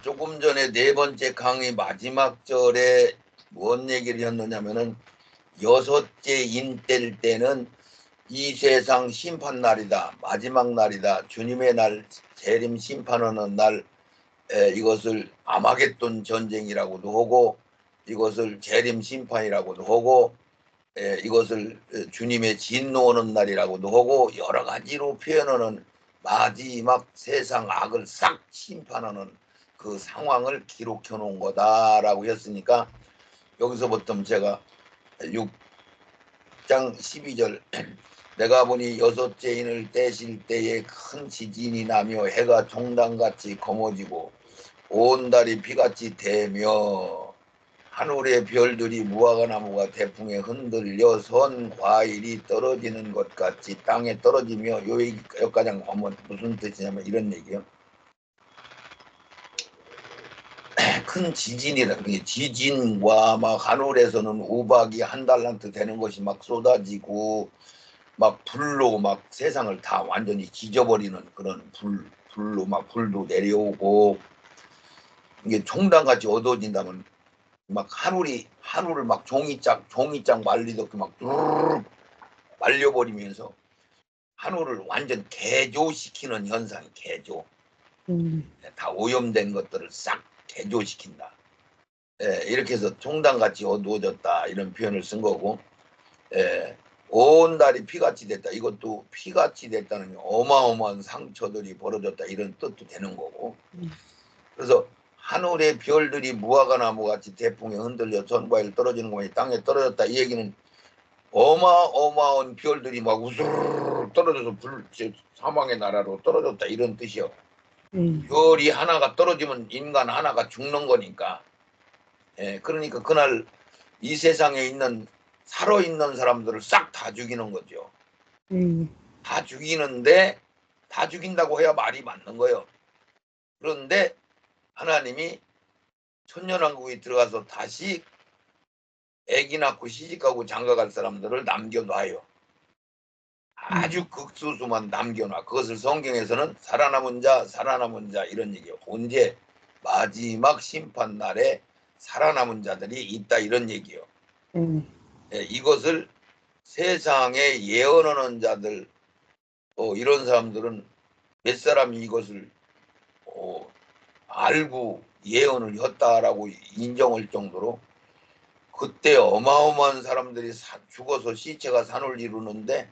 조금 전에 네 번째 강의 마지막 절에 뭔 얘기를 했느냐면은 여섯째 인 뗄 때는 이 세상 심판날이다. 마지막 날이다. 주님의 날, 재림 심판하는 날, 이것을 아마겟돈 전쟁이라고도 하고 이것을 재림 심판이라고도 하고 이것을 주님의 진노하는 날이라고도 하고 여러 가지로 표현하는 마지막 세상 악을 싹 심판하는 그 상황을 기록해 놓은 거다라고 했으니까 여기서부터 제가 6장 12절 내가 보니 여섯째 인을 떼실 때에 큰 지진이 나며 해가 종단같이 검어지고 온 달이 피같이 되며 하늘의 별들이 무화과나무가 태풍에 흔들려 선 과일이 떨어지는 것 같이 땅에 떨어지며 여기까지 하면 무슨 뜻이냐면 이런 얘기요. 큰 지진이라 그게 지진과 막 하늘에서는 우박이 한 달란트 되는 것이 막 쏟아지고 막 불로 막 세상을 다 완전히 지져버리는 그런 불로 막 불도 내려오고 이게 총단같이 어두워진다면 막 하늘을 막 종이짝 말리듯 막 뚜루룩 말려버리면서 하늘을 완전 개조시키는 현상이 개조. 다 오염된 것들을 싹 개조시킨다. 이렇게 해서 총단같이 어두워졌다 이런 표현을 쓴 거고 온 달이 피같이 됐다. 이것도 피같이 됐다는 어마어마한 상처들이 벌어졌다 이런 뜻도 되는 거고 그래서 하늘의 별들이 무화과나무 같이 태풍에 흔들려 전과일 떨어지는 것이 땅에 떨어졌다. 이 얘기는 어마어마한 별들이 막 우수르르 떨어져서 사망의 나라로 떨어졌다 이런 뜻이요. 별이 하나가 떨어지면 인간 하나가 죽는 거니까. 그러니까 그날 이 세상에 있는 살아있는 사람들을 싹 다 죽이는 거죠. 다 죽이는데 다 죽인다고 해야 말이 맞는 거예요. 그런데 하나님이 천년왕국에 들어가서 다시 애기 낳고 시집가고 장가갈 사람들을 남겨놔요. 아주 극소수만 남겨놔. 그것을 성경에서는 살아남은 자 이런 얘기예요. 언제 마지막 심판 날에 살아남은 자들이 있다 이런 얘기예요. 이것을 세상에 예언하는 자들 이런 사람들은 몇 사람이 이것을 알고 예언을 했다라고 인정할 정도로 그때 어마어마한 사람들이 죽어서 시체가 산을 이루는데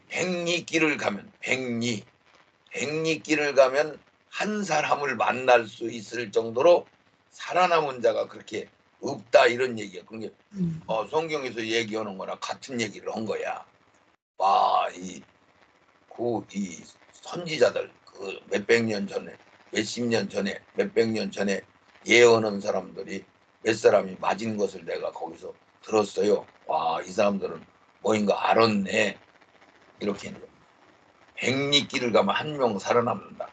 백리길을 가면 백리길을 가면 한 사람을 만날 수 있을 정도로 살아남은 자가 그렇게 없다 이런 얘기야. 그게 성경에서 얘기하는 거나 같은 얘기를 한 거야. 이 선지자들 그 몇백 년 전에 몇십 년 전에 몇백 년 전에 예언한 사람들이 몇 사람이 맞은 것을 내가 거기서 들었어요. 이 사람들은 뭐인가 알았네. 이렇게 백리길을 가면 한 명 살아남는다.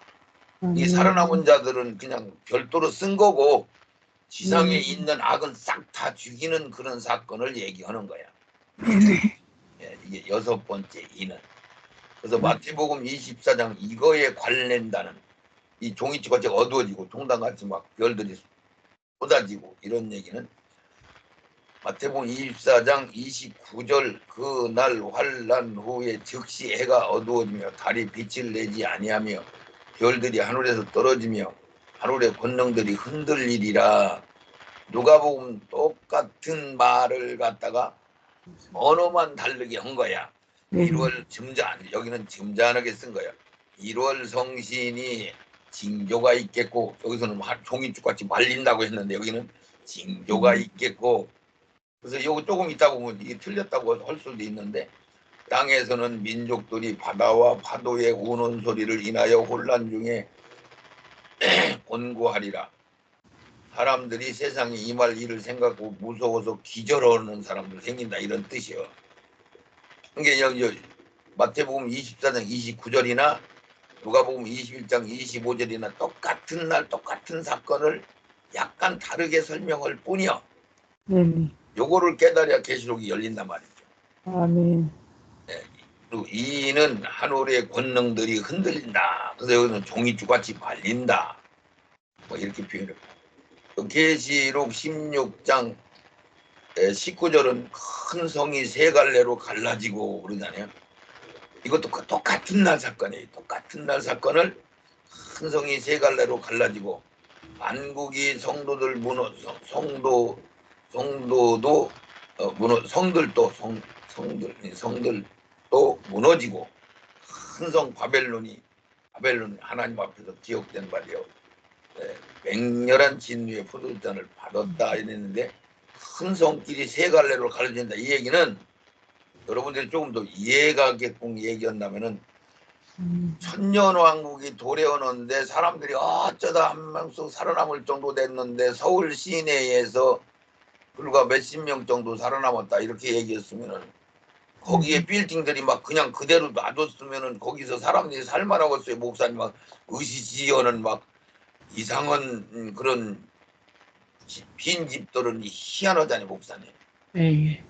이 살아남은 자들은 그냥 별도로 쓴 거고 지상에 있는 악은 싹 다 죽이는 그런 사건을 얘기하는 거야. 이게 여섯 번째 이는. 그래서 마태복음 24장 이거에 관련다는 이 종이치같이 어두워지고 동당같이 막 별들이 쏟아지고 이런 얘기는 마태복음 24장 29절 그날 환난 후에 즉시 해가 어두워지며 달이 빛을 내지 아니하며 별들이 하늘에서 떨어지며 하늘의 권능들이 흔들리리라. 누가복음 똑같은 말을 갖다가 언어만 다르게 한 거야. 1월 여기는 점잖하게 쓴 거야. 1월 성신이 징조가 있겠고 여기서는 종이축같이 말린다고 했는데 여기는 징조가 있겠고 그래서 이거 조금 있다 보면 이게 틀렸다고 할 수도 있는데 땅에서는 민족들이 바다와 파도의 우는 소리를 인하여 혼란 중에 곤고하리라. 사람들이 세상에 임할 일을 생각하고 무서워서 기절하는 사람들 생긴다 이런 뜻이요. 그게 여기 마태복음 24장 29절이나 누가복음 21장 25절이나 똑같은 날 똑같은 사건을 약간 다르게 설명할 뿐이요. 요거를 깨달아야 계시록이 열린단 말이죠. 아멘. 그리고 이는 하늘의 권능들이 흔들린다. 그래서 여기는 종이축같이 말린다. 뭐 이렇게 표현해요. 계시록 16장 19절은 큰 성이 세 갈래로 갈라지고 그러잖아요. 이것도 똑같은 날 사건이에요. 똑같은 날 사건을 큰 성이 세 갈래로 갈라지고 만국이 성도들 성도도 성들도 무너지고 큰 성 바벨론 하나님 앞에서 기억된 바리요. 맹렬한 진노의 포도주잔을 받았다 이랬는데 큰 성끼리 세 갈래로 갈라진다. 이 얘기는 여러분들이 조금 더 이해가게끔 얘기한다면은 천년왕국이 도래하는데 사람들이 어쩌다 한 명씩 살아남을 정도 됐는데 서울 시내에서 불과 몇십 명 정도 살아남았다 이렇게 얘기했으면은 거기에 빌딩들이 막 그냥 그대로 놔뒀으면은 거기서 사람들이 살만하겠어요. 목사님 막 의시지어는 막 이상한 그런 빈 집들은 희한하잖아요. 목사님 네.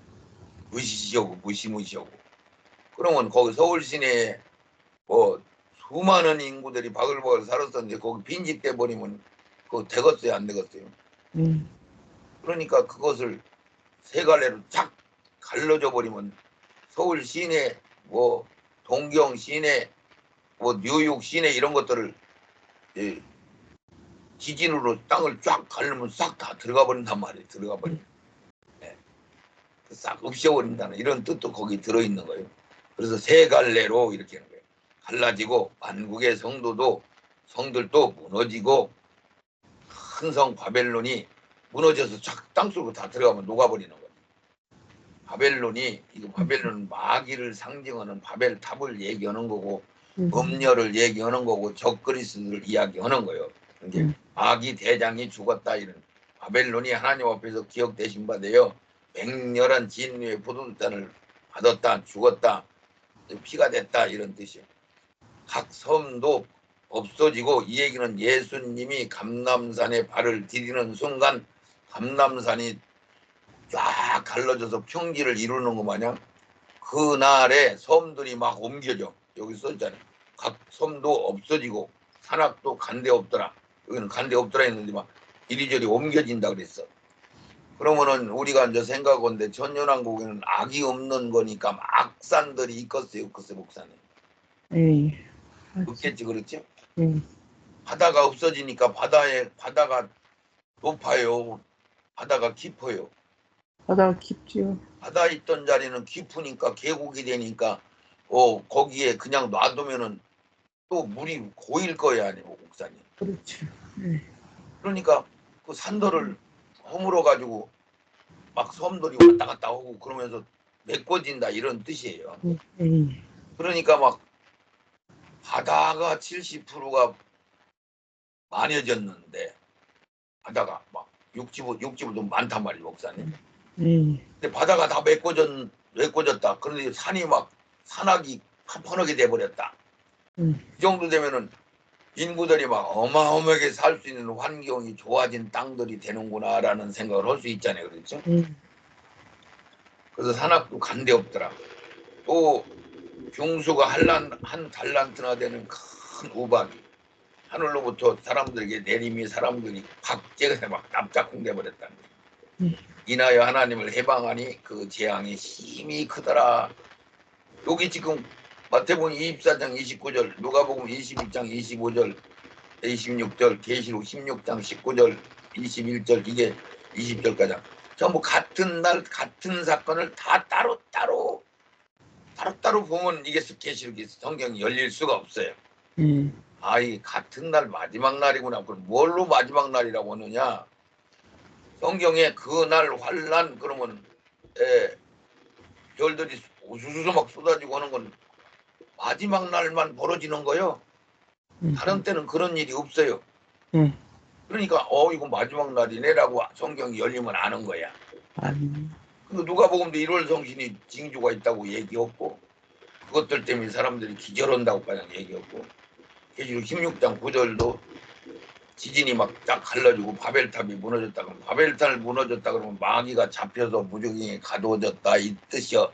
의시지어고 무시무시하고 그러면 거기 서울 시내에 뭐 수많은 인구들이 바글바글 살았었는데 거기 빈집 돼버리면 그거 되겠어요 안 되겠어요? 그러니까 그것을 세 갈래로 쫙 갈라져 버리면 서울 시내 뭐 동경 시내 뭐 뉴욕 시내 이런 것들을 지진으로 땅을 쫙 갈르면 싹 다 들어가 버린단 말이에요. 들어가 버리면 싹 없애버린다는 이런 뜻도 거기 들어있는 거예요. 그래서 세 갈래로 이렇게 하는 거예요. 갈라지고 만국의 성들도 무너지고 큰 성 바벨론이 무너져서 쫙 땅속으로 다 들어가면 녹아버리는 거예요. 바벨론은 마귀를 상징하는 바벨탑을 얘기하는 거고 음녀를 얘기하는 거고 적그리스도를 이야기하는 거예요. 그러니까 마귀 대장이 죽었다 이런 바벨론이 하나님 앞에서 기억되신 바되요 맹렬한 진노의 포도주잔을 받았다 죽었다 피가 됐다 이런 뜻이에요. 각 섬도 없어지고 이 얘기는 예수님이 감람산에 발을 디디는 순간 감람산이 쫙 갈라져서 평지를 이루는 것 마냥 그날에 섬들이 막 옮겨져. 여기 써있잖아요. 각 섬도 없어지고 산악도 간데 없더라. 여기는 간데 없더라 했는데 막 이리저리 옮겨진다 그랬어. 그러면은 우리가 이제 생각하건데 천년왕국에는 악이 없는 거니까 막 산들이 있겠어요 없겠어요 목사님? 네. 없겠지 그렇지? 네. 바다가 없어지니까 바다가 높아요. 바다가 깊어요. 바다가 깊지요. 바다 있던 자리는 깊으니까 계곡이 되니까 거기에 그냥 놔두면은 또 물이 고일 거야 아니고 목사님. 그렇죠. 네. 그러니까 그 산도를 허물어 가지고 막 섬들이 왔다 갔다 하고 그러면서 메꿔진다 이런 뜻이에요. 네. 그러니까 막 바다가 70%가 많아졌는데 바다가 막 육지부도 많단 말이에요 목사님. 네. 근데 바다가 다 메꿔졌다. 그런데 산이 막 산악이 판판하게 돼버렸다. 이 정도 되면은 인구들이 막 어마어마하게 살 수 있는 환경이 좋아진 땅들이 되는구나라는 생각을 할 수 있잖아요. 그렇죠? 그래서 산악도 간데 없더라. 또 중수가 한 달란트나 되는 큰 우박이 하늘로부터 사람들에게 내림이 사람들이 박제가 막 납작홍돼 버렸다는 거예요. 인하여 하나님을 해방하니 그 재앙이 힘이 크더라. 여기 지금 마태복음 24장 29절, 누가복음 22장 25절, 26절, 계시록 16장 19절, 21절, 이게 20절까지 전부 같은 날 같은 사건을 다 따로따로 보면 이게 계시록이 성경이 열릴 수가 없어요. 이 같은 날 마지막 날이구나. 그럼 뭘로 마지막 날이라고 하느냐? 성경에 그날 환란 그러면 별들이 우수수 막 쏟아지고 하는 건 마지막 날만 벌어지는 거요. 다른 때는 그런 일이 없어요. 그러니까 이거 마지막 날이네라고 성경이 열리면 아는 거야. 근데 누가복음도 1월 성신이 징조가 있다고 얘기했고 그것들 때문에 사람들이 기절한다고 그냥 얘기했고 계시록 16장 9절도 지진이 막 딱 갈라지고 바벨탑이 무너졌다 그러면 바벨탑이 무너졌다 그러면 마귀가 잡혀서 무적행에 가두어졌다 이 뜻이요.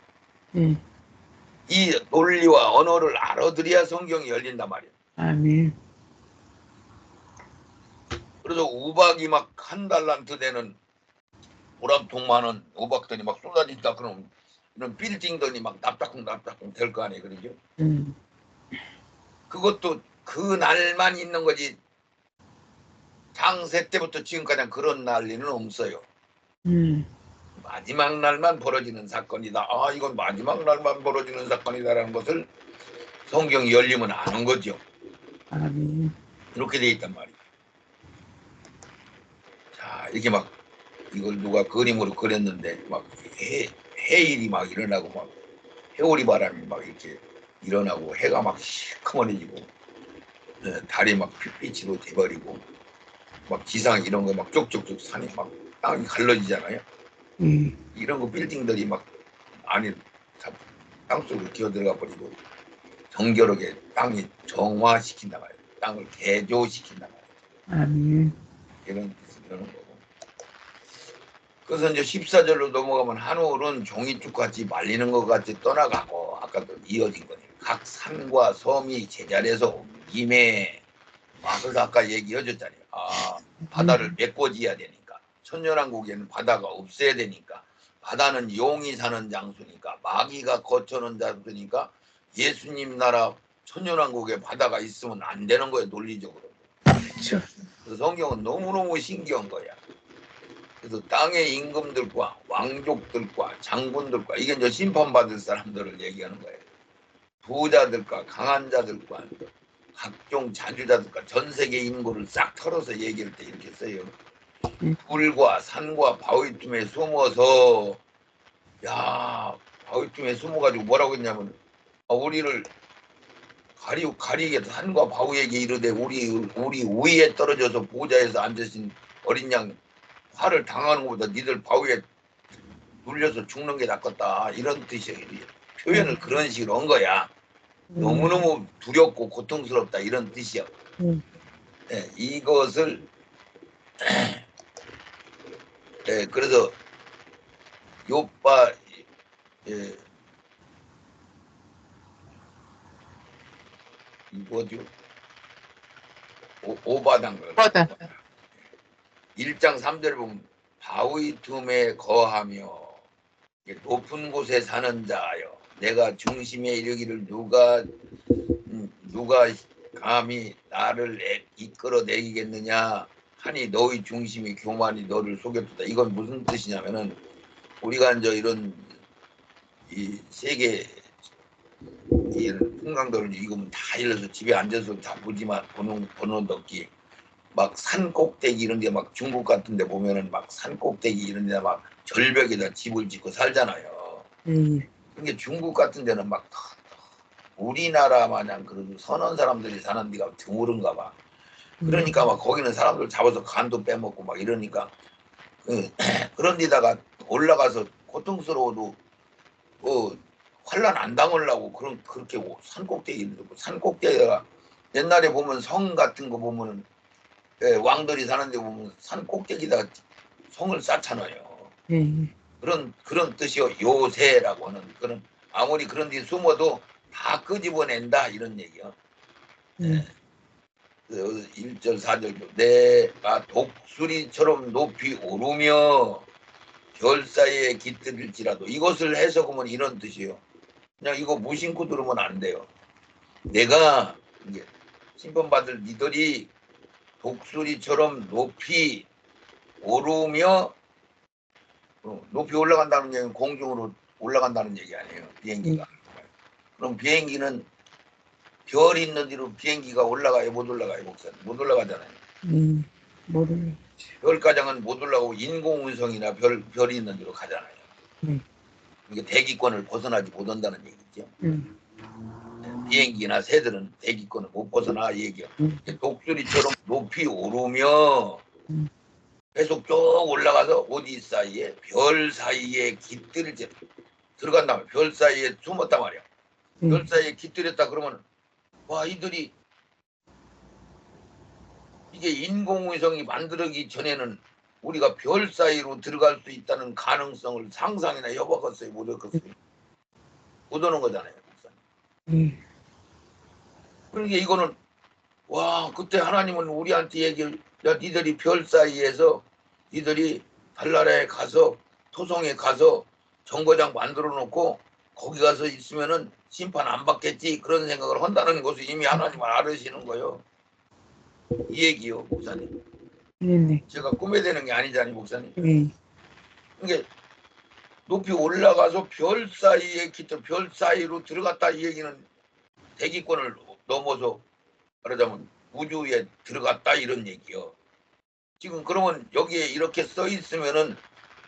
이 논리와 언어를 알아들여야 성경이 열린단 말이에요. 아멘. 그래서 우박이 막 1달란트 되는 오람통 많은 우박들이 막 쏟아진다 그러면 이런 빌딩들이 막 납작쿵 될 거 아니에요. 그러죠? 그것도 그 날만 있는 거지 창세 때부터 지금까지 그런 난리는 없어요. 마지막 날만 벌어지는 사건이다. 아, 이건 마지막 날만 벌어지는 사건이다라는 것을 성경이 열리면 아는 거죠. 아멘. 이렇게 돼 있단 말이에요. 자, 이렇게 막 이걸 누가 그림으로 그렸는데 막 해일이 막 일어나고 막 해오리 바람이 막 이렇게 일어나고 해가 막 시커먼해지고 달이 막 핏빛으로 돼버리고 막 지상 이런 거 막 쪽쪽쪽 산이 막 땅이 갈라지잖아요. 이런 거 빌딩들이 막 안에 땅속으로 기어들어가 버리고 정결하게 땅이 정화시킨단 말이에요. 땅을 개조시킨단 말이에요. 아멘. 이런 뜻이 이러는 거고. 그래서 이제 14절로 넘어가면 하늘은 종이축같이 말리는 것 같이 떠나가고 아까도 이어진 거네요. 각 산과 섬이 제자리에서 옮김에 그래서 아까 얘기해줬잖아요. 아, 바다를 메꿔지어야 되니까 천년왕국에는 바다가 없어야 되니까 바다는 용이 사는 장소니까 마귀가 거처는 장소니까 예수님 나라 천년왕국에 바다가 있으면 안 되는 거예요. 논리적으로. 그렇죠. 그래서 성경은 너무너무 신기한 거야. 그래서 땅의 임금들과 왕족들과 장군들과 이게 이제 심판받을 사람들을 얘기하는 거예요. 부자들과 강한 자들과 각종 자주자들과 전 세계 인구를 싹 털어서 얘기할 때 이렇게 써요. 불과 산과 바위 틈에 숨어서 바위 틈에 숨어가지고 뭐라고 했냐면 우리를 가리게 산과 바위에게 이르되 우리 위에 떨어져서 보좌에서 앉으신 어린 양 화를 당하는 것보다 니들 바위에 눌려서 죽는 게 낫겠다 이런 뜻이에요. 표현을 그런 식으로 한 거야. 너무너무 두렵고 고통스럽다 이런 뜻이야. 네, 이것을 그래서 요빠 이거죠. 오바당 걸. 1장 3절 보면 바위 틈에 거하며 높은 곳에 사는 자여 내가 중심에 이르기를 누가 감히 나를 이끌어내겠느냐 하니 너희 중심이 교만이 너를 속였다. 이건 무슨 뜻이냐면은 우리가 이제 이런 이 세계 풍광도를 읽으면 다 일러서 집에 앉아서 다 보지만 보는 덕기 막 산 꼭대기 이런 데 막 중국 같은 데 보면은 막 산 꼭대기 이런 데 막 절벽에다 집을 짓고 살잖아요. 그게 중국 같은 데는 막 우리나라 마냥 그런 선한 사람들이 사는 데가 드물은가 봐. 그러니까 막 거기는 사람들 잡아서 간도 빼먹고 막 이러니까 그런 데다가 올라가서 고통스러워도 환란 안 당하려고 그렇게 산 꼭대기가 옛날에 보면 성 같은 거 보면은 왕들이 사는 데 보면 산 꼭대기다 성을 쌓잖아요. 그런 뜻이요. 요새라고 하는 그런 아무리 그런 데 숨어도 다 끄집어낸다 이런 얘기요. 1절 4절도 내가 독수리처럼 높이 오르며 별 사이에 깃들일지라도 이것을 해석하면 이런 뜻이에요. 그냥 이거 무심코 들으면 안 돼요. 내가 이제 심판받을 니들이 독수리처럼 높이 오르며 높이 올라간다는 얘기는 공중으로 올라간다는 얘기 아니에요. 비행기가. 그럼 비행기는 별 있는 데로 비행기가 올라가요? 못 올라가요? 목사님? 못 올라가잖아요. 못 올라가죠. 별가장은 못 올라가고 인공위성이나 별이 있는 데로 가잖아요. 이게 대기권을 벗어나지 못한다는 얘기죠. 비행기나 새들은 대기권을 못 벗어나 얘기요. 독수리처럼 높이 오르며 계속 쭉 올라가서 어디 사이에 별 사이에 깃들을 들어간다면 별 사이에 숨었단 말이야. 별 사이에 깃들였다 그러면 와 이들이 이게 인공위성이 만들기 전에는 우리가 별 사이로 들어갈 수 있다는 가능성을 상상이나 해봤겠어요? 못 해봤겠어요? 못 오는 거잖아요. 예. 그러니까 이거는 와 그때 하나님은 우리한테 얘기를 야 니들이 별 사이에서 니들이 달나라에 가서 토성에 가서 정거장 만들어 놓고 거기 가서 있으면은 심판 안 받겠지 그런 생각을 한다는 것을 이미 하나님은 알으시는 거예요. 이 얘기요 목사님. 네네. 제가 꿈에 대는 게 아니잖아요 목사님. 예. 그러니까 높이 올라가서 별 사이에 기타 별 사이로 들어갔다 이 얘기는 대기권을 넘어서 말하자면 우주에 들어갔다 이런 얘기요. 지금 그러면 여기에 이렇게 써 있으면은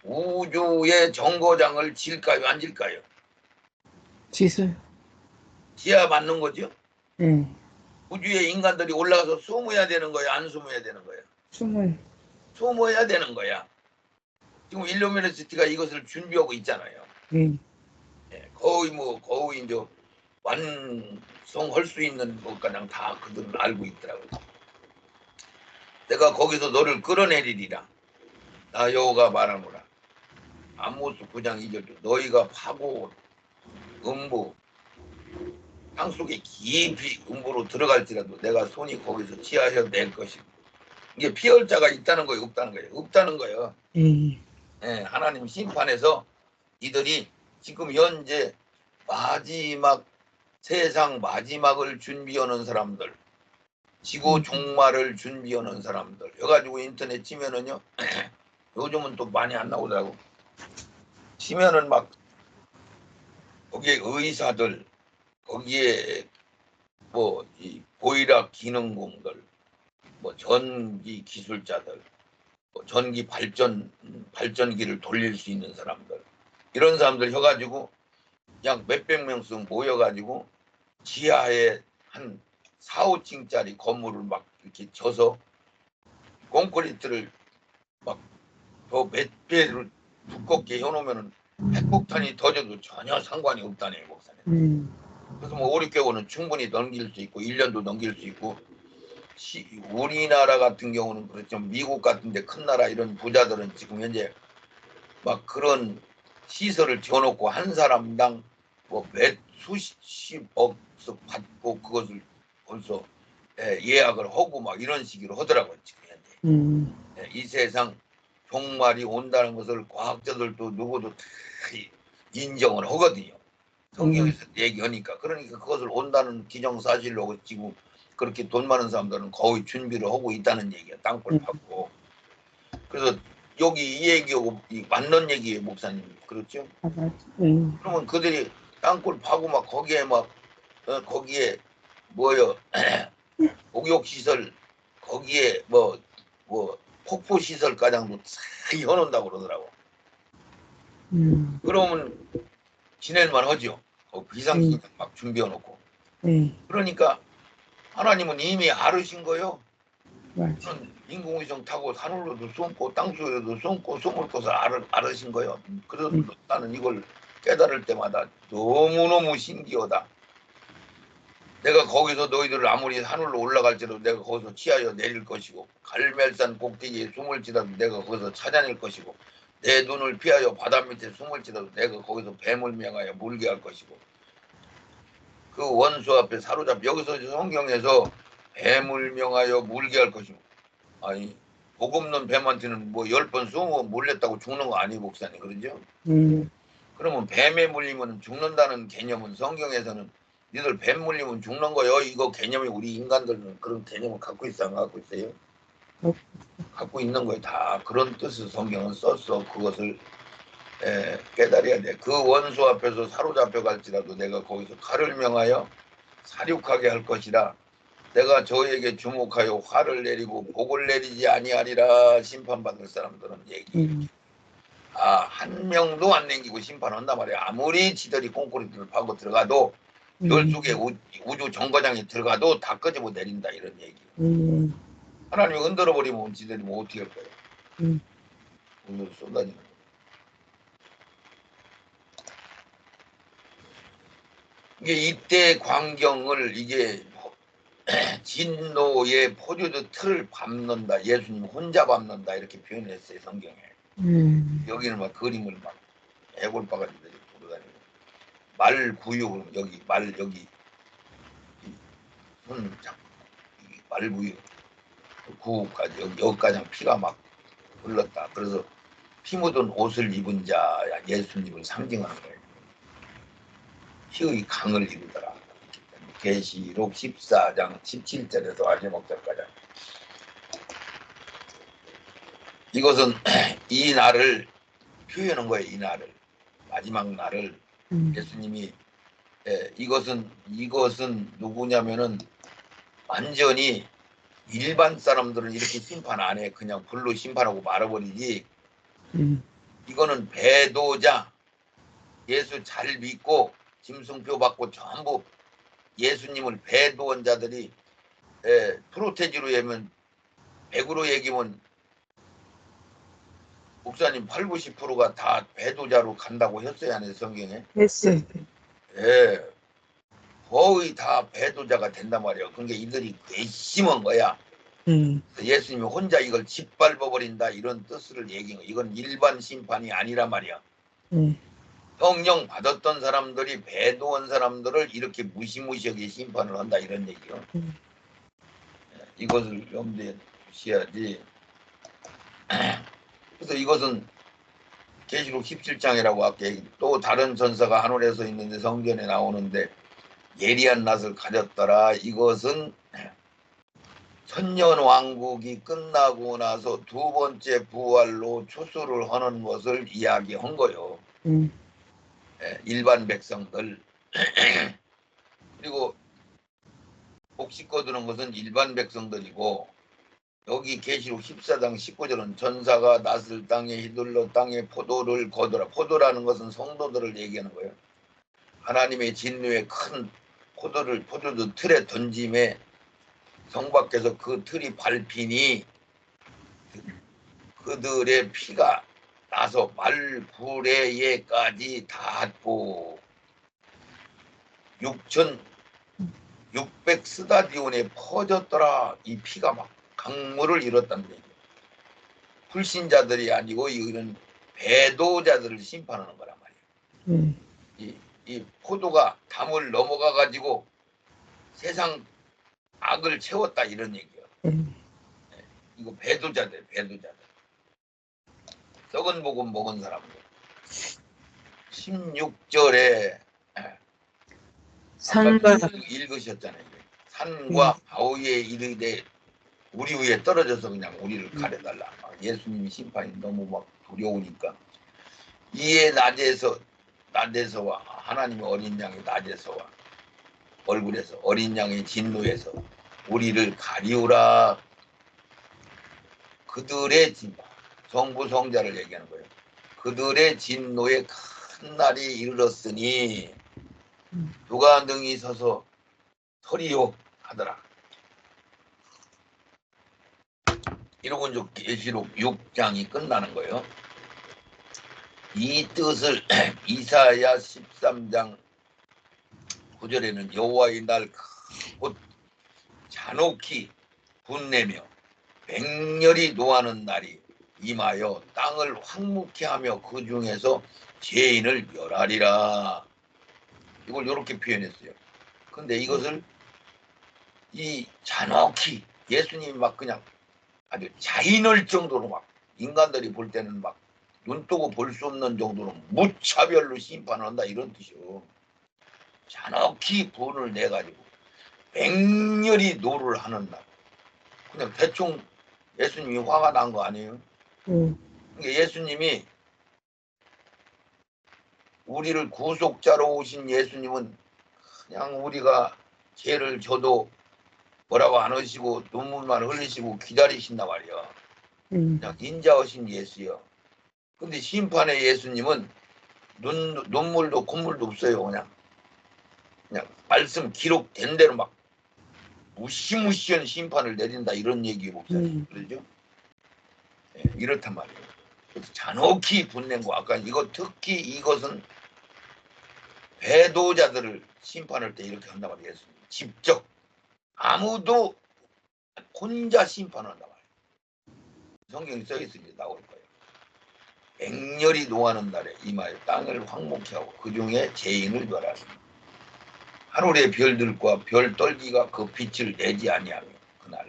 우주의 정거장을 질까요 안 질까요? 지술. 지야 맞는 거죠? 예. 우주에 인간들이 올라가서 숨어야 되는 거야 안 숨어야 되는 거야? 숨을. 숨어야 되는 거야. 지금 일루미너시티가 이것을 준비하고 있잖아요. 예. 거의 이제 완성할 수 있는 것 그냥 다 그들은 알고 있더라고요. 내가 거기서 너를 끌어내리리라. 나 여호가 말하노라. 아모스 9장 2절 너희가 파고 음부 땅속에 깊이 음부로 들어갈지라도 내가 손이 거기서 치하여 낼 것이고 이게 피할 자가 있다는 거예요 없다는 거예요? 없다는 거예요. 예. 예, 하나님 심판에서 이들이 지금 현재 마지막 세상 마지막을 준비하는 사람들 지구 종말을 준비하는 사람들 해가지고 인터넷 치면은요 요즘은 또 많이 안 나오더라고. 치면은 막 거기에 의사들 거기에 뭐 이 보일학 기능공들 뭐 전기 기술자들 뭐 전기 발전기를 돌릴 수 있는 사람들 이런 사람들 해가지고 약 몇백 명씩 모여가지고 지하에 한 4, 5층짜리 건물을 막 이렇게 져서 콘크리트를 막 더 몇 배로 두껍게 해놓으면은 핵폭탄이 터져도 전혀 상관이 없다네요 목사님. 그래서 뭐 5, 6개월은 충분히 넘길 수 있고 1년도 넘길 수 있고 우리나라 같은 경우는 그렇죠. 미국 같은데 큰 나라 이런 부자들은 지금 현재 막 그런 시설을 지어놓고 한 사람당 뭐 몇 수십억씩 받고 그것을 벌써 예약을 하고 막 이런 식으로 하더라고요 지금 현재. 이 세상 종말이 온다는 것을 과학자들도 누구도 다 인정을 하거든요. 성경에서 얘기하니까 그러니까 그것을 온다는 기정사실로 지금 그렇게 돈 많은 사람들은 거의 준비를 하고 있다는 얘기야 땅굴 파고. 그래서 여기 이 얘기하고 맞는 얘기예요 목사님 그렇죠? 그러면 그들이 땅굴 파고 막 거기에 막 거기에 뭐요 목욕시설 거기에 뭐 폭포시설 가장도 다 해놓는다고 그러더라고. 그러면 지낼만 하죠. 비상식당 막 준비해놓고. 그러니까 하나님은 이미 알으신 거요. 인공위성 타고 하늘로도 숨고 땅속에도 숨고 숨을 곳을 알으신 거요. 그래서 나는 이걸 깨달을 때마다 너무너무 신기하다. 내가 거기서 너희들을 아무리 하늘로 올라갈지라도 내가 거기서 치하여 내릴 것이고 갈멜산 꼭대기에 숨을지라도 내가 거기서 찾아낼 것이고 내 눈을 피하여 바다 밑에 숨을지라도 내가 거기서 뱀을 명하여 물게 할 것이고 그 원수 앞에 사로잡혀 여기서 성경에서 뱀을 명하여 물게 할 것이고 아니 복 없는 뱀한테는 뭐 10번 20번 물렸다고 죽는 거 아니에요 목사님 그러죠? 그러면 뱀에 물리면 죽는다는 개념은 성경에서는 니들 뱀 물리면 죽는 거요. 이거 개념이 우리 인간들은 그런 개념을 갖고 있어 안 갖고 있어요? 갖고 있는 거예요. 다 그런 뜻을 성경은 썼어. 그것을 깨달아야 돼. 그 원수 앞에서 사로잡혀 갈지라도 내가 거기서 칼을 명하여 사륙하게 할 것이라 내가 저에게 주목하여 화를 내리고 복을 내리지 아니하리라 심판받을 사람들은 얘기. 한 명도 안 남기고 심판한단 말이야. 아무리 지들이 콘크리트를 파고 들어가도 별 속에 우주 정거장에 들어가도 다 끄집어 내린다 이런 얘기. 하나님이 흔들어 버리면 지들이 뭐 어떻게 할 거야? 오늘 쏟아지는 거야. 이게 이때 광경을 이게 진노의 포도주 틀을 밟는다. 예수님 혼자 밟는다 이렇게 표현했어요 성경에. 여기는 막 그림을 막 애골바가지들이 돌아다니고 말 구유 여기 말 여기 말부유 구까지 여기까지 피가 막 흘렀다. 그래서 피 묻은 옷을 입은 자야 예수님을 상징하는 거예요. 피의 강을 이루더라. 계시록 14장 17절에서 마지막절까지. 이것은 이 날을 표현한 거예요. 이 날을 마지막 날을 예수님이 이것은 누구냐면은 완전히 일반 사람들은 이렇게 심판 안 해. 그냥 불로 심판하고 말아버리지. 이거는 배도자, 예수 잘 믿고 짐승표 받고 전부 예수님을 배도한 자들이 프로테지로 얘기하면 100으로 얘기하면 목사님 8, 90%가 다 배도자로 간다고 했어요. 안에 성경에. 했어요. 예. 거의 다 배도자가 된단 말이에요. 그러니까 이들이 괘씸한 거야. 예수님이 혼자 이걸 짓밟아버린다 이런 뜻을 얘기한 거야. 이건 일반 심판이 아니란 말이야. 성령 받았던 사람들이 배도한 사람들을 이렇게 무시무시하게 심판을 한다 이런 얘기요. 이것을 염두에 두셔야지. 그래서 이것은 계시록 17장이라고 아까 또 다른 전사가 하늘에서 있는데 성전에 나오는데 예리한 낫을 가졌더라. 이것은 천년왕국이 끝나고 나서 두 번째 부활로 추수를 하는 것을 이야기한 거요. 일반 백성들. 그리고 복식 거두는 것은 일반 백성들이고 여기 계시록 14장 19절은 전사가 낫을 땅에 휘둘러 땅에 포도를 거두라. 포도라는 것은 성도들을 얘기하는 거예요. 하나님의 진노에 큰 포도주 틀에 던짐에 성 밖에서 그 틀이 밟히니 그들의 피가 나서 말구레에까지 닿고 6,600 스타디온에 퍼졌더라. 이 피가 막 강물을 잃었다는 얘기예요. 불신자들이 아니고 이런 배도자들을 심판하는 거란 말이에요. 이 포도가 담을 넘어가 가지고 세상 악을 채웠다 이런 얘기예요. 이거 배도자들. 썩은 복음 먹은 사람들. 16절에 산과 읽으셨잖아요. 산과 바위에 이르되 우리 위에 떨어져서 그냥 우리를 가려달라. 예수님이 심판이 너무 막 두려우니까 이에 낮에서와 하나님의 어린 양의 낮에서와 얼굴에서 어린 양의 진노에서 우리를 가리우라. 그들의 진노, 성부 성자를 얘기하는 거예요. 그들의 진노의 큰 날이 이르렀으니 누가 능히 서서 서리요 하더라. 이러고 이제 계시록 6장이 끝나는 거예요. 이 뜻을 이사야 13장 9절에는 여호와의 날 곧 잔혹히 분내며 맹렬히 노하는 날이 임하여 땅을 황무케 하며 그 중에서 죄인을 멸하리라. 이걸 이렇게 표현했어요. 근데 이것을 이 잔혹히 예수님이 막 그냥 아주 자인할 정도로 막 인간들이 볼 때는 막 눈 뜨고 볼 수 없는 정도로 무차별로 심판한다 이런 뜻이요. 잔혹히 분을 내가지고 맹렬히 노를 하는 날. 그냥 대충 예수님이 화가 난 거 아니에요? 그러니까 예수님이 우리를 구속자로 오신 예수님은 그냥 우리가 죄를 져도 뭐라고 안 하시고 눈물만 흘리시고 기다리신단 말이야. 그냥 인자하신 예수요. 근데 심판의 예수님은 눈물도 콧물도 없어요. 그냥 말씀 기록된 대로 막 무시무시한 심판을 내린다 이런 얘기 목사님 그러죠? 네, 이렇단 말이에요. 그래서 잔혹히 분낸 거 아까 특히 이것은 배도자들을 심판할 때 이렇게 한단 말이에요. 예수님 직접 아무도 혼자 심판한단 말이에요. 성경에 써 있으니 나올 거예요. 맹렬히 노하는 날에 임하여 땅을 황무케 하고 그 중에 죄인을 멸하시니 하늘의 별들과 별 떨기가 그 빛을 내지 아니하며 그날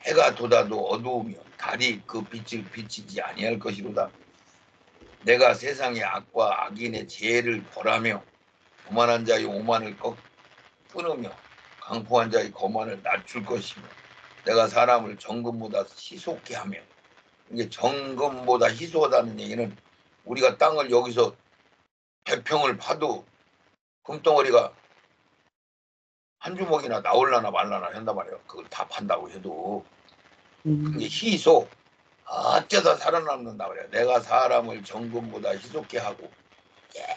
해가 돋아도 어두우며 달이 그 빛을 비치지 아니할 것이로다. 내가 세상의 악과 악인의 죄를 벌하며 교만한 자의 오만을 끊으며 강포한 자의 거만을 낮출 것이며 내가 사람을 정금보다 희속케 하며, 이게 정금보다 희소하다는 얘기는 우리가 땅을 여기서 100평을 파도 금덩어리가 한 주먹이나 나올라나 말라나 한단 말이에요. 그걸 다 판다고 해도 그게 희소, 어쩌다 살아남는다 그래요. 내가 사람을 정금보다 희속케 하고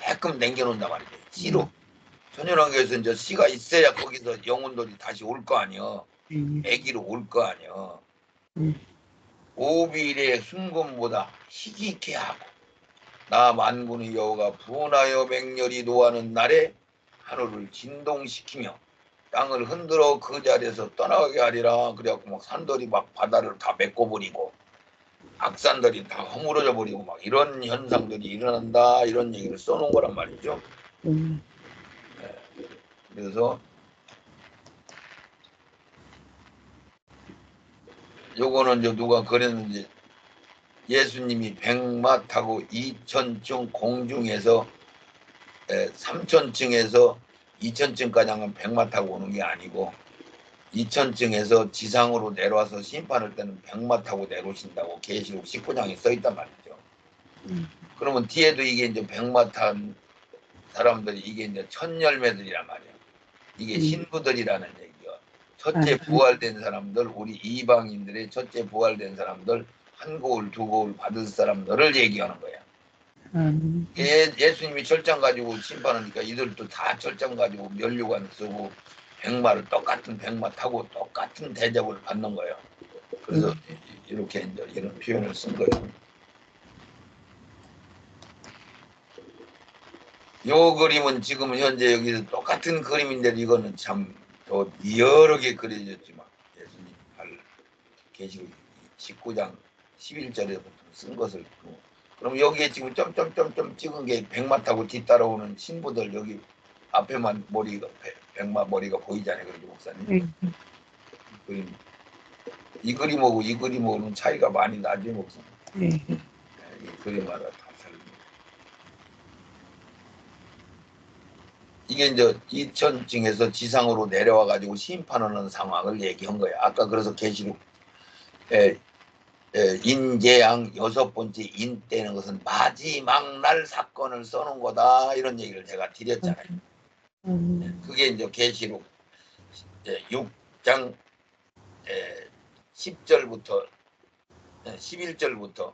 깨끔 남겨놓는단 말이죠. 씨로. 천연왕국에서 이제 씨가 있어야 거기서 영혼들이 다시 올 거 아니여. 애기로 올 거 아니여. 오빌의 순금보다 희귀케 하고 나 만군의 여호가 분하여 맹렬히 노하는 날에 하늘을 진동시키며 땅을 흔들어 그 자리에서 떠나가게 하리라. 그래갖고 막 산들이 막 바다를 다 메꿔버리고 악산들이 다 허물어져 버리고 막 이런 현상들이 일어난다, 이런 얘기를 써놓은 거란 말이죠. 네. 그래서 요거는 이제 누가 그랬는지, 예수님이 백마타고 2000층 공중에서 3000층에서 2000층까지 하면 백마 타고 오는 게 아니고 2000층에서 지상으로 내려와서 심판할 때는 백마 타고 내려오신다고 계시록 19장에 써 있단 말이죠. 그러면 뒤에도 이게 이제 백마 탄 사람들이 이게 이제 첫 열매들이란 말이에요. 이게 신부들이라는 얘기요. 첫째 부활된 사람들, 우리 이방인들의 첫째 부활된 사람들, 한 고울 두 고울 받을 사람들을 얘기하는 거야. 예수님이 철장 가지고 심판하니까 이들도 다 철장 가지고 면류관 쓰고 백마를 똑같은 백마 타고 똑같은 대접을 받는 거예요. 그래서 이렇게 이제 이런 표현을 쓴 거예요. 요 그림은 지금 현재 여기 똑같은 그림인데 이거는 참 더 여러 개 그려졌지만 예수님 계시록 19장 11절에부터 쓴 것을, 그럼 여기에 지금 점점점점 찍은 게 백마 타고 뒤따라오는 신부들, 여기 앞에만 머리가 백마 머리가 보이잖아요. 그래도 목사님 그림, 이 그림하고 이 그림하고는 차이가 많이 나죠, 목사님. 이 그림마다 다 다릅니다. 이게 이제 2000층에서 지상으로 내려와 가지고 심판하는 상황을 얘기한 거예요. 아까 그래서 계시록 인재양 6번째 인 때는 것은 마지막 날 사건을 써놓은 거다, 이런 얘기를 제가 드렸잖아요. 그게 이제 계시록 6장 10절부터 11절부터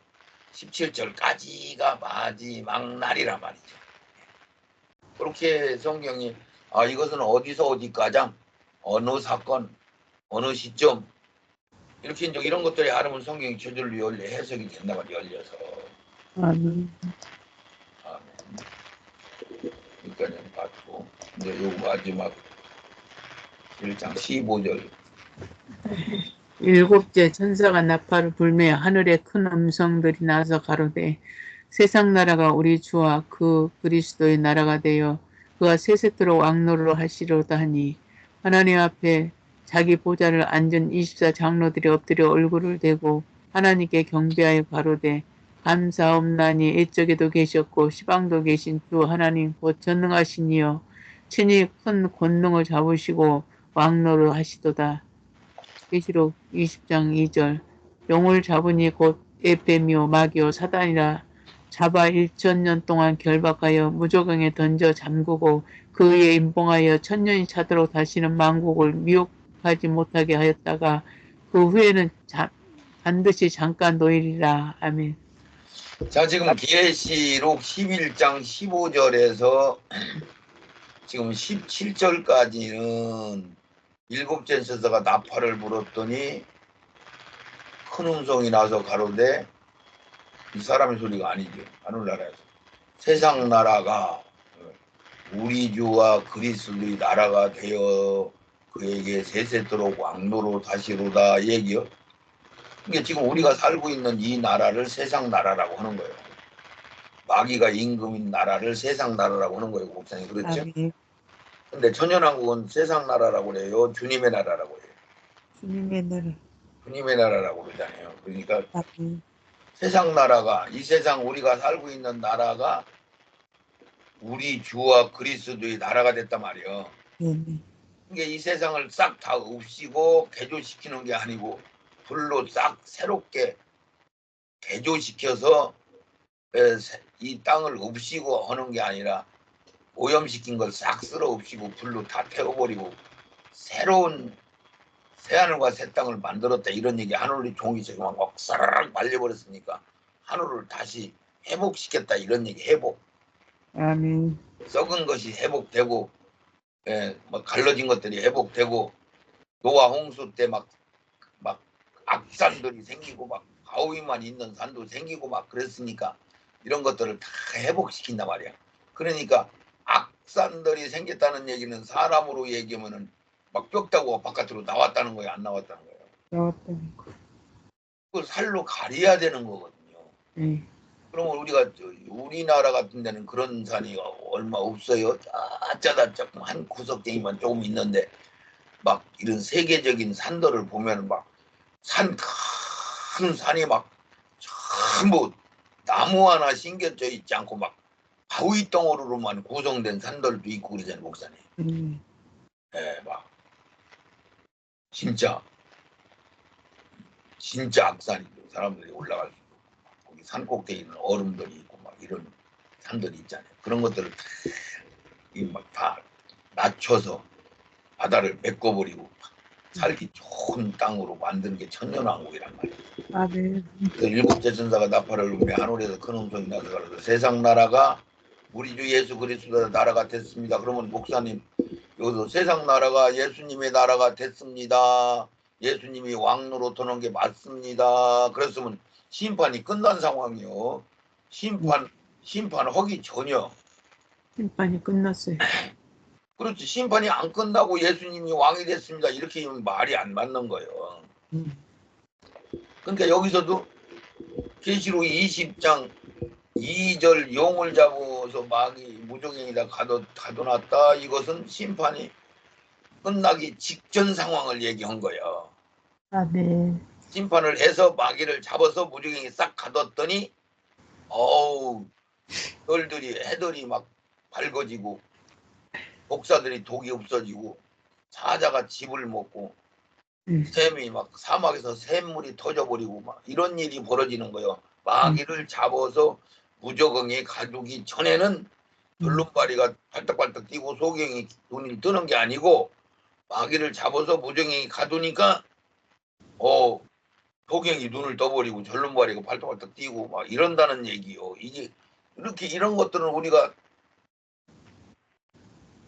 17절까지가 마지막 날이란 말이죠. 그렇게 성경이 이것은 어디서 어디까지, 어느 사건, 어느 시점, 이렇게 이제 이런 것들이 알으면 성경이 저절로 열려 해석이 된다 말이에요. 열려서. 아멘. 여기까지는 봤고, 이제 요 마지막 1장 15절. 일곱째 천사가 나팔을 불며 하늘에 큰 음성들이 나서 가로되 세상 나라가 우리 주와 그 그리스도의 나라가 되어 그가 세세토록 왕노를 하시려다 하니 하나님 앞에 자기 보좌를 앉은 24장로들이 엎드려 얼굴을 대고 하나님께 경배하여 가로되 감사옵나니 이쪽에도 계셨고 시방도 계신 주 하나님 곧 전능하신 이여 친히 큰 권능을 잡으시고 왕노를 하시도다. 계시록 20장 2절 용을 잡으니 곧 에페미오 마귀오 사단이라 잡아 1000년 동안 결박하여 무저강에 던져 잠그고 그에 임봉하여 1000년이 차도록 다시는 만국을 미혹하지 못하게 하였다가 그 후에는 반드시 잠깐 노일이라. 아멘. 자, 지금 계시록 11장 15절에서 지금 17절까지는 일곱째 천사가 나팔을 불었더니 큰 음성이 나서 가로되, 이 사람의 소리가 아니죠. 하늘나라에서 세상 나라가 우리 주와 그리스도의 나라가 되어 그에게 세세토록 왕노로 다시로다 얘기요. 이게 지금 우리가 살고 있는 이 나라를 세상 나라라고 하는 거예요. 마귀가 임금인 나라를 세상 나라라고 하는 거예요, 목사님. 그렇죠? 근데 천연왕국은 세상 나라라고 그래요? 주님의 나라라고 해요? 주님의 나라. 주님의 나라라고 그러잖아요. 그러니까 아멘. 세상 나라가, 이 세상 우리가 살고 있는 나라가 우리 주와 그리스도의 나라가 됐단 말이에요. 네네. 그러니까 이 세상을 싹 다 없이고 개조시키는 게 아니고 불로 싹 새롭게 개조시켜서 이 땅을 없이고 하는 게 아니라 오염시킨 걸 싹 쓸어 없이고 불로 다 태워버리고 새로운 새하늘과 새 땅을 만들었다, 이런 얘기. 하늘이 종이 지금 막 사라락 말려버렸으니까 하늘을 다시 회복시켰다, 이런 얘기. 회복. 아멘. 썩은 것이 회복되고, 막 갈라진 것들이 회복되고, 노아 홍수 때 막 악산들이 생기고 막 바위만 있는 산도 생기고 막 그랬으니까 이런 것들을 다 회복시킨단 말이야. 그러니까 악산들이 생겼다는 얘기는 사람으로 얘기하면은 막 뼈다고 바깥으로 나왔다는 거예요, 안 나왔다는 거예요? 나왔다는 거. 그걸 살로 가려야 되는 거거든요. 네. 그러면 우리가 우리나라 같은 데는 그런 산이 얼마 없어요. 짜짜다 한 구석쟁이만 조금 있는데, 막 이런 세계적인 산들을 보면 막 큰 산이 막 전부 나무 하나 심겨져 있지 않고 막 바위 덩어리로만 구성된 산들도 있고 그러잖아요, 목사님. 막 진짜 악산이죠. 사람들이 올라갈 수 있고 거기 산 꼭대기는 얼음들이 있고 막 이런 산들이 있잖아요. 그런 것들을 다 낮춰서 바다를 메꿔버리고 살기 좋은 땅으로 만드는 게 천년왕국이란 말이에요. 아멘. 그 일곱째 천사가 나팔을 울며 하늘에서 큰 음성이 나서 가로되 세상 나라가 우리 주 예수 그리스도의 나라가 됐습니다. 그러면 목사님, 여기서 세상 나라가 예수님의 나라가 됐습니다, 예수님이 왕 노릇하는 게 맞습니다, 그랬으면 심판이 끝난 상황이요. 심판하기 전혀. 심판이 끝났어요. 그렇지. 심판이 안 끝나고 예수님이 왕이 됐습니다, 이렇게 하면 말이 안 맞는 거예요. 그러니까 여기서도 계시록 20장 2절 용을 잡아서 마귀 무적행이다 가둬놨다, 이것은 심판이 끝나기 직전 상황을 얘기한 거예요. 아멘. 심판을 해서 마귀를 잡아서 무적행이 싹 가뒀더니 어우, 해들이 막 밝아지고 독사들이 독이 없어지고 사자가 집을 먹고 샘이 막 사막에서 샘물이 터져버리고 막 이런 일이 벌어지는 거예요. 마귀를 잡아서 무적응에 가두기 전에는 절름발이가 발떡발떡 뛰고 소경이 눈이 뜨는 게 아니고, 마귀를 잡아서 무적응에 가두니까 소경이 눈을 떠버리고 절름발이가 발떡발떡 뛰고 막 이런다는 얘기요. 이게 이렇게 이런 것들은 우리가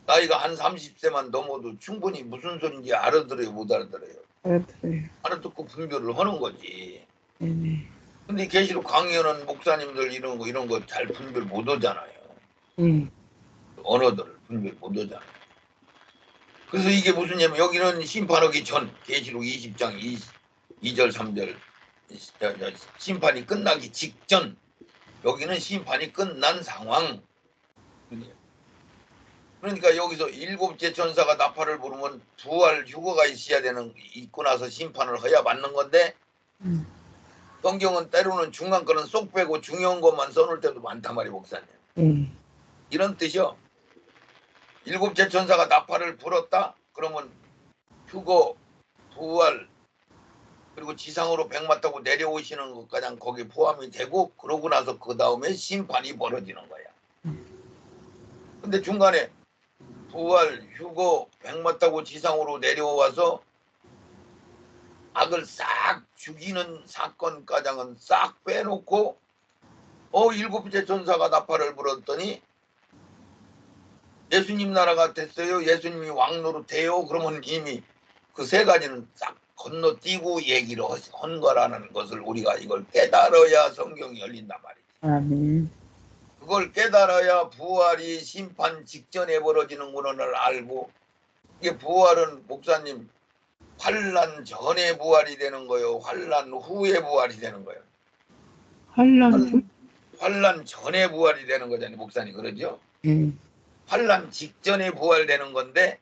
나이가 한 30세만 넘어도 충분히 무슨 소리인지 알아들어요, 못 알아들어요? 알아들어요. 알아듣고 분별을 하는 거지. 네네. 근데 계시록 강의하는 목사님들 이런 거 잘 분별 못 하잖아요. 언어들을 분별 못 하잖아요. 그래서 이게 무슨 얘기냐면 여기는 심판하기 전, 계시록 20장 2절 3절 심판이 끝나기 직전, 여기는 심판이 끝난 상황. 그러니까 여기서 일곱째 천사가 나팔을 부르면 부활 휴거가 있고 나서 심판을 해야 맞는 건데, 성경은 때로는 중간 거는 쏙 빼고 중요한 것만 써놓을 때도 많단 말이에요, 목사님. 이런 뜻이요. 일곱째 천사가 나팔을 불었다 그러면 휴거, 부활, 그리고 지상으로 백마 타고 내려오시는 것까지 거기에 포함이 되고, 그러고 나서 그 다음에 심판이 벌어지는 거야. 근데 중간에 부활, 휴거, 백마 타고 지상으로 내려와서 악을 싹 죽이는 사건까지는 싹 빼놓고 일곱째 천사가 나팔을 불었더니 예수님 나라가 됐어요, 예수님이 왕 노릇해요, 그러면 이미 그 세 가지는 싹 건너뛰고 얘기를 한 거라는 것을 우리가 이걸 깨달아야 성경이 열린단 말이지. 아멘. 그걸 깨달아야 부활이 심판 직전에 벌어지는 거를 알고, 이게 부활은 목사님 환난 전에 부활이 되는 거예요, 환난 후에 부활이 되는 거예요? 환란 후? 환난 전에 부활이 되는 거잖아요, 목사님. 그러죠? 환란 직전에 부활되는 건데,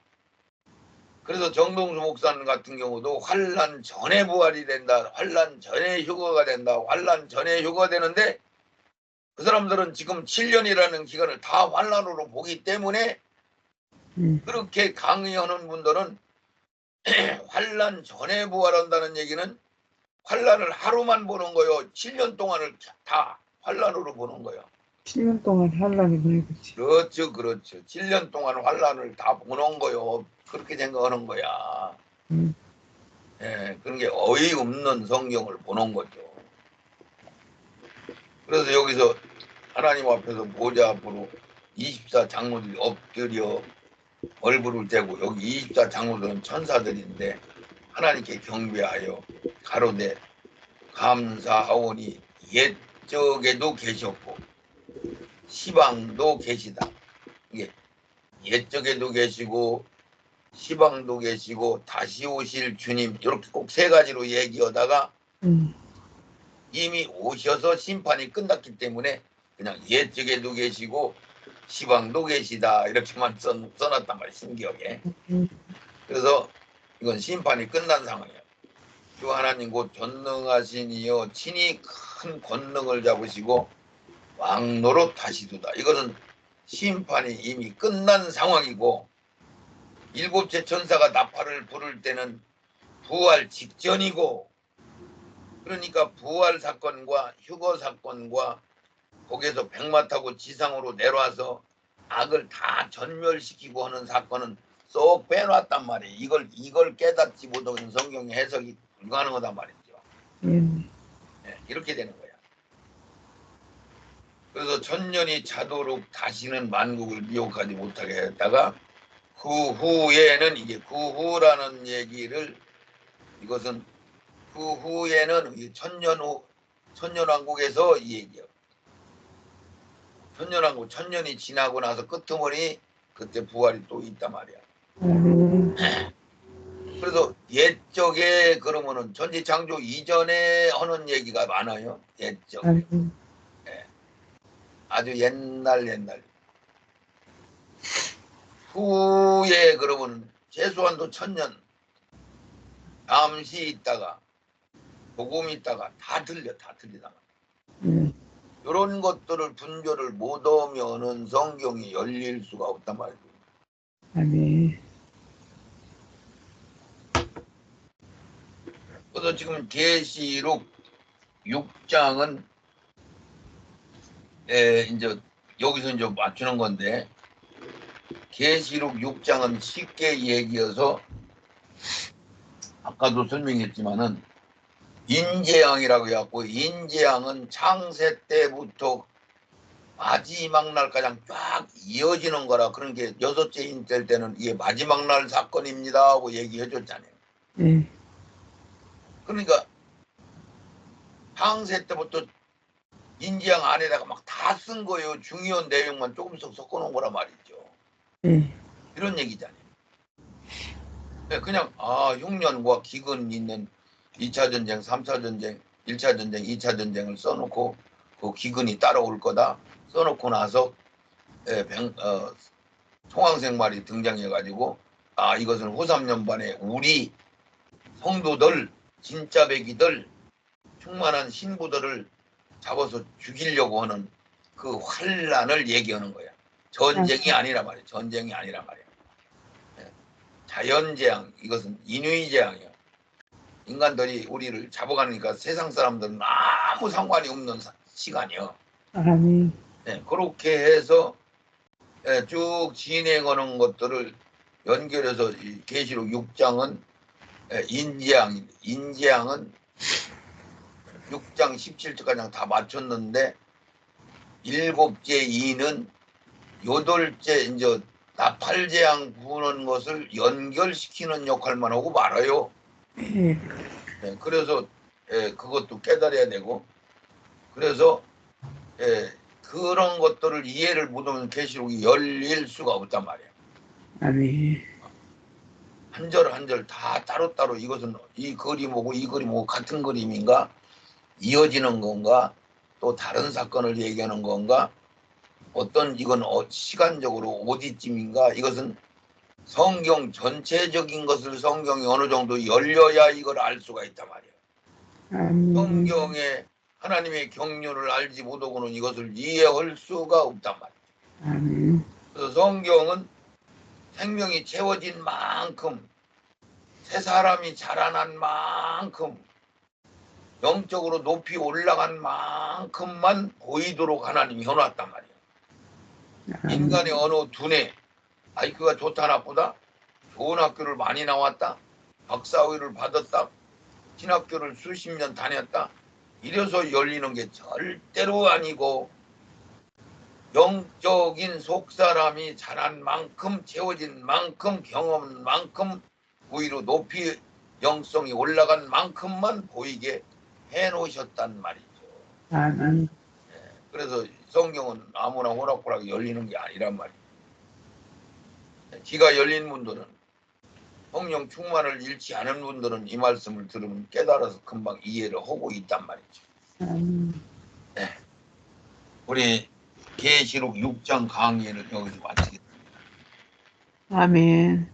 그래서 정동수 목사님 같은 경우도 환란 전에 부활이 된다, 환란 전에 휴거가 된다, 환란 전에 휴거되는데, 그 사람들은 지금 7년이라는 기간을 다 환란으로 보기 때문에 그렇게 강의하는 분들은 환란 전에 부활한다는 얘기는 환란을 하루만 보는 거요, 7년 동안을 다 환란으로 보는 거요. 7년 동안 환란이 보내겠지. 그렇죠, 그렇죠. 7년 동안 환란을 다 보는 거요. 그렇게 생각하는 거야. 예, 그런 게 어이없는 성경을 보는 거죠. 그래서 여기서 하나님 앞에서 보좌 앞으로 24장로들이 엎드려 얼굴을 대고, 여기 24장로들은 천사들인데 하나님께 경배하여 가로되 감사하오니 옛적에도 계셨고 시방도 계시다. 이게 옛적에도 계시고 시방도 계시고 다시 오실 주님, 이렇게 꼭 세 가지로 얘기하다가 이미 오셔서 심판이 끝났기 때문에 그냥 옛적에도 계시고 시방도 계시다 이렇게만 써놨단 말이에요, 신기하게. 그래서 이건 심판이 끝난 상황이에요. 주 하나님 곧 전능하신 이여 친히 큰 권능을 잡으시고 왕노릇 하시도다. 이것은 심판이 이미 끝난 상황이고, 일곱째 천사가 나팔을 부를 때는 부활 직전이고, 그러니까 부활 사건과 휴거 사건과 거기에서 백마 타고 지상으로 내려와서 악을 다 전멸시키고 하는 사건은 쏙 빼놨단 말이에요. 이걸 깨닫지 못하는 성경의 해석이 불가능하단 말이죠. 네, 이렇게 되는 거야. 그래서 천년이 차도록 다시는 만국을 미혹하지 못하게 했다가 그 후에는, 이게 그 후라는 얘기를, 이것은 그 후에는 천년 후, 천년왕국에서 이 얘기요. 천년왕국, 천년이 지나고 나서 끄트머리 그때 부활이 또 있단 말이야. 그래서 옛적에 그러면은 천지창조 이전에 하는 얘기가 많아요. 옛적. 네. 아주 옛날. 후에 그러면 최소한도 1000년 잠시 있다가 조금 있다가 다 틀리다. 이런 것들을 분별을 못하면은 성경이 열릴 수가 없단 말이에요. 아멘. 그래서 지금 계시록 6장은 이제 여기서 이제 맞추는 건데, 계시록 6장은 쉽게 얘기해서 아까도 설명했지만은 인재앙이라고 해갖고, 인재앙은 창세 때부터 마지막 날까지 쫙 이어지는 거라. 그런 게 여섯째 인 될 때는 이게 마지막 날 사건입니다 하고 얘기해 줬잖아요. 그러니까 창세 때부터 인재앙 안에다가 막 다 쓴 거예요. 중요한 내용만 조금씩 섞어놓은 거란 말이죠. 이런 얘기잖아요. 그냥 흉년과 기근 있는 2차 전쟁, 3차 전쟁, 1차 전쟁, 2차 전쟁을 써놓고 그 기근이 따라올 거다 써놓고 나서 총황생말이 등장해가지고, 이것은 후3년반에 우리 성도들, 진짜 백이들, 충만한 신부들을 잡아서 죽이려고 하는 그 환란을 얘기하는 거야. 전쟁이 아니란 말이야. 전쟁이 아니란 말이야. 자연재앙, 이것은 인위재앙이야. 인간들이 우리를 잡아가니까 세상 사람들은 아무 상관이 없는 시간이요. 네, 그렇게 해서 쭉 진행하는 것들을 연결해서 계시록 6장은 인재앙은 6장 17절까지 다 맞췄는데, 일곱째 이는 여덟째 이제 나팔재앙 부는 것을 연결시키는 역할만 하고 말아요. 네, 그래서 그것도 깨달아야 되고, 그래서 그런 것들을 이해를 못하면 계시록이 열릴 수가 없단 말이에요. 한 절 한 절 다 따로따로, 이것은 이 그림하고 이 그림하고 같은 그림인가, 이어지는 건가, 또 다른 사건을 얘기하는 건가, 어떤 이건 시간적으로 어디쯤인가 이것은 성경 전체적인 것을 성경이 어느 정도 열려야 이걸 알 수가 있단 말이에요. 성경에 하나님의 경륜을 알지 못하고는 이것을 이해할 수가 없단 말이에요. 그래서 성경은 생명이 채워진 만큼 새 사람이 자라난 만큼 영적으로 높이 올라간 만큼만 보이도록 하나님이 해놨단 말이에요. 인간의 어느 두뇌 IQ가 좋다 나쁘다 좋은 학교를 많이 나왔다 박사학위를 받았다 신학교를 수십 년 다녔다 이래서 열리는 게 절대로 아니고 영적인 속사람이 자란 만큼 채워진 만큼 경험한 만큼 위로 높이 영성이 올라간 만큼만 보이게 해놓으셨단 말이죠. 그래서 성경은 아무나 호락호락 열리는 게 아니란 말이에요. 귀가 열린 분들은 성령 충만을 잃지 않은 분들은 이 말씀을 들으면 깨달아서 금방 이해를 하고 있단 말이죠. 네. 우리 계시록 6장 강의를 여기서 마치겠습니다. 아멘.